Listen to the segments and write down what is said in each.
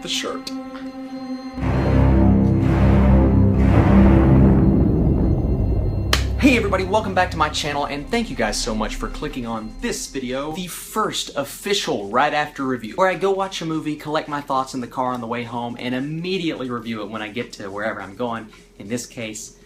the shirt. Hey everybody, welcome back to my channel, and thank you guys so much for clicking on this video, the first official right after review, where I go watch a movie, collect my thoughts in the car on the way home, and immediately review it when I get to wherever I'm going. In this case,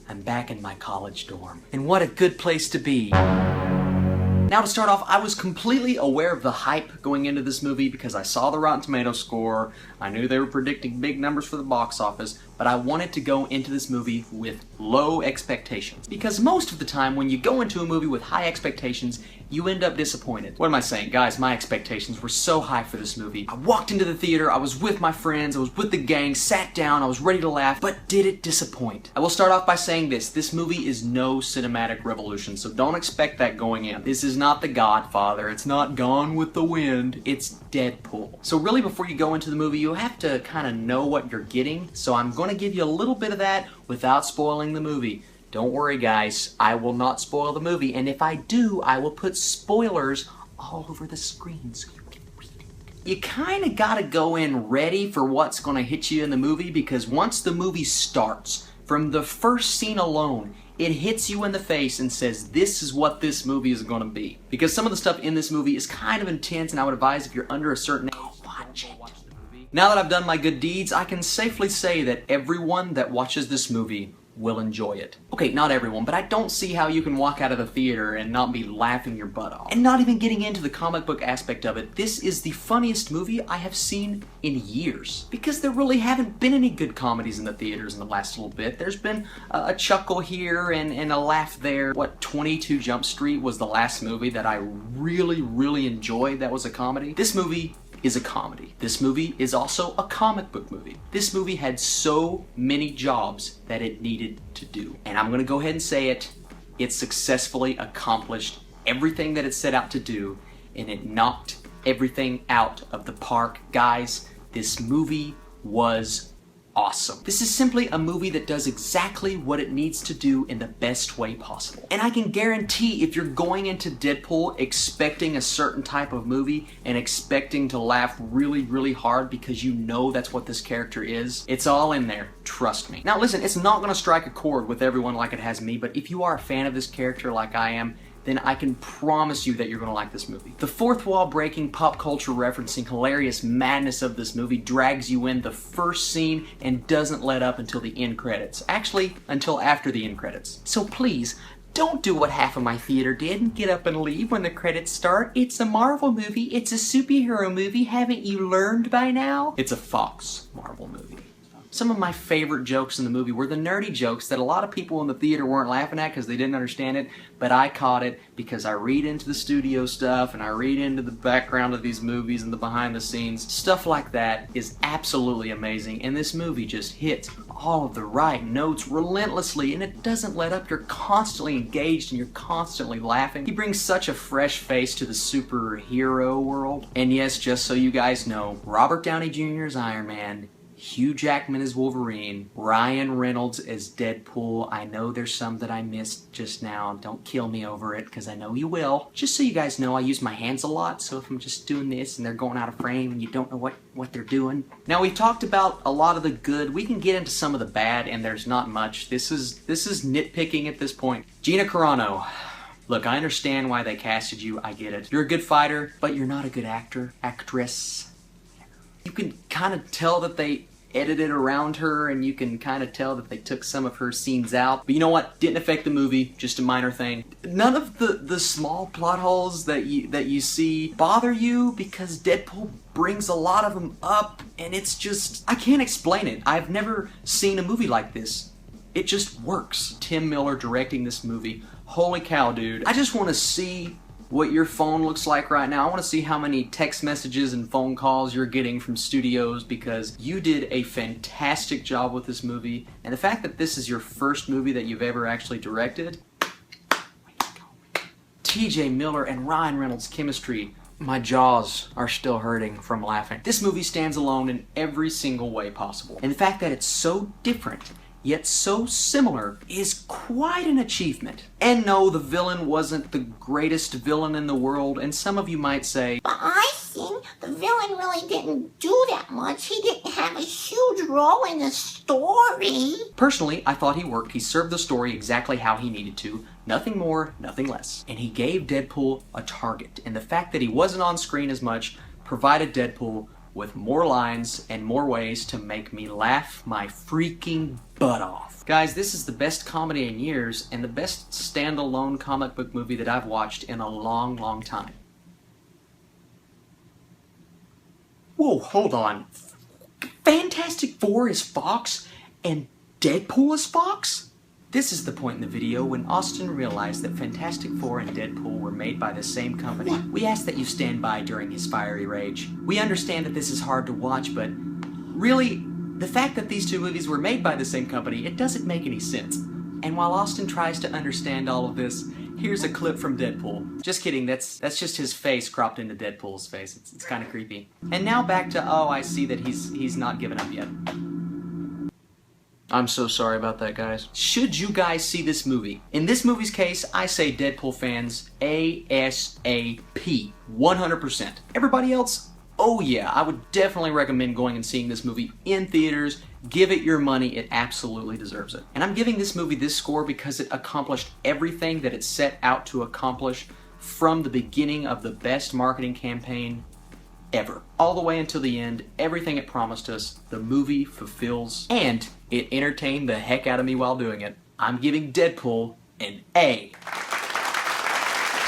I'm back in my college dorm. And what a good place to be. Now to start off, I was completely aware of the hype going into this movie because I saw the Rotten Tomatoes score, I knew they were predicting big numbers for the box office, but I wanted to go into this movie with low expectations. Because most of the time when you go into a movie with high expectations, you end up disappointed. What am I saying? Guys, my expectations were so high for this movie. I walked into the theater, I was with my friends, I was with the gang, sat down, I was ready to laugh, but did it disappoint? I will start off by saying this movie is no cinematic revolution, so don't expect that going in. This is not The Godfather, it's not Gone with the Wind, it's Deadpool. So really before you go into the movie, you have to kind of know what you're getting, so I'm going to give you a little bit of that without spoiling the movie. Don't worry guys, I will not spoil the movie, and if I do, I will put spoilers all over the screen so you can read it. You kind of got to go in ready for what's going to hit you in the movie, because once the movie starts, from the first scene alone, it hits you in the face and says this is what this movie is going to be. Because some of the stuff in this movie is kind of intense, and I would advise if you're under a certain age, watch it. Now that I've done my good deeds, I can safely say that everyone that watches this movie will enjoy it. Okay, not everyone, but I don't see how you can walk out of the theater and not be laughing your butt off. And not even getting into the comic book aspect of it, this is the funniest movie I have seen in years. Because there really haven't been any good comedies in the theaters in the last little bit. There's been a chuckle here and a laugh there. What, 22 Jump Street was the last movie that I really enjoyed that was a comedy. This movie is a comedy. This movie is also a comic book movie. This movie had so many jobs that it needed to do. And I'm gonna go ahead and say it, it successfully accomplished everything that it set out to do, and it knocked everything out of the park. Guys, this movie was awesome. This is simply a movie that does exactly what it needs to do in the best way possible. And I can guarantee if you're going into Deadpool expecting a certain type of movie and expecting to laugh really hard because you know that's what this character is, it's all in there. Trust me. Now listen, it's not gonna strike a chord with everyone like it has me, but if you are a fan of this character like I am, then I can promise you that you're gonna like this movie. The fourth wall breaking, pop culture referencing, hilarious madness of this movie drags you in the first scene and doesn't let up until the end credits. Actually, until after the end credits. So please, don't do what half of my theater did and get up and leave when the credits start. It's a Marvel movie, it's a superhero movie, haven't you learned by now? It's a Fox Marvel movie. Some of my favorite jokes in the movie were the nerdy jokes that a lot of people in the theater weren't laughing at because they didn't understand it, but I caught it because I read into the studio stuff and I read into the background of these movies and the behind the scenes. Stuff like that is absolutely amazing, and this movie just hits all of the right notes relentlessly, and it doesn't let up. You're constantly engaged and you're constantly laughing. He brings such a fresh face to the superhero world. And yes, just so you guys know, Robert Downey Jr. is Iron Man, Hugh Jackman as Wolverine, Ryan Reynolds as Deadpool. I know there's some that I missed just now. Don't kill me over it, because I know you will. Just so you guys know, I use my hands a lot, so if I'm just doing this and they're going out of frame and you don't know what they're doing. Now, we've talked about a lot of the good. We can get into some of the bad, and there's not much. This is nitpicking at this point. Gina Carano. Look, I understand why they casted you. I get it. You're a good fighter, but you're not a good actor, actress. You can kind of tell that they edited around her, and you can kind of tell that they took some of her scenes out. But you know what? Didn't affect the movie, just a minor thing. None of the small plot holes that you see bother you, because Deadpool brings a lot of them up, and it's just, I can't explain it. I've never seen a movie like this. It just works. Tim Miller directing this movie. Holy cow, dude. I just want to see what your phone looks like right now. I want to see how many text messages and phone calls you're getting from studios, because you did a fantastic job with this movie. And the fact that this is your first movie that you've ever actually directed, TJ Miller and Ryan Reynolds' chemistry, my jaws are still hurting from laughing. This movie stands alone in every single way possible. And the fact that it's so different yet so similar is quite an achievement. And no, the villain wasn't the greatest villain in the world, and some of you might say, But I think the villain really really didn't do that much. He didn't have a huge role in the story. Personally, I thought he worked. He served the story exactly how he needed to. Nothing more, nothing less. And he gave Deadpool a target. And the fact that he wasn't on screen as much provided Deadpool with more lines and more ways to make me laugh my freaking butt off. Guys, this is the best comedy in years and the best standalone comic book movie that I've watched in a long, long time. Whoa, hold on. Fantastic Four is Fox and Deadpool is Fox? This is the point in the video when Austin realized that Fantastic Four and Deadpool were made by the same company. We ask that you stand by during his fiery rage. We understand that this is hard to watch, but really, the fact that these two movies were made by the same company, it doesn't make any sense. And while Austin tries to understand all of this, here's a clip from Deadpool. Just kidding, that's just his face cropped into Deadpool's face. It's kind of creepy. And now back to, oh, I see that he's not given up yet. I'm so sorry about that, guys. Should you guys see this movie? In this movie's case, I say Deadpool fans ASAP, 100%. Everybody else? Oh yeah, I would definitely recommend going and seeing this movie in theaters. Give it your money, it absolutely deserves it. And I'm giving this movie this score because it accomplished everything that it set out to accomplish from the beginning of the best marketing campaign ever. All the way until the end, everything it promised us, the movie fulfills, and it entertained the heck out of me while doing it. I'm giving Deadpool an A.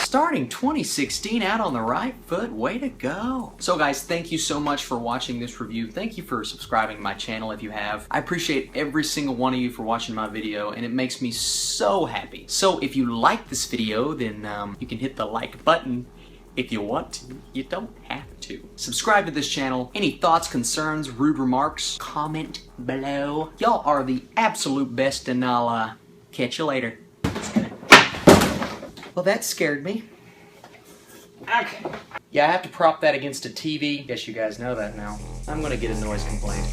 Starting 2016 out on the right foot, way to go. So guys, thank you so much for watching this review. Thank you for subscribing to my channel if you have. I appreciate every single one of you for watching my video, and it makes me so happy. So if you like this video, then you can hit the like button. If you want to, you don't have to. Subscribe to this channel. Any thoughts, concerns, rude remarks, comment below. Y'all are the absolute best, and I'll catch you later. Well, that scared me. Okay. Yeah, I have to prop that against a TV. Guess you guys know that now. I'm gonna get a noise complaint.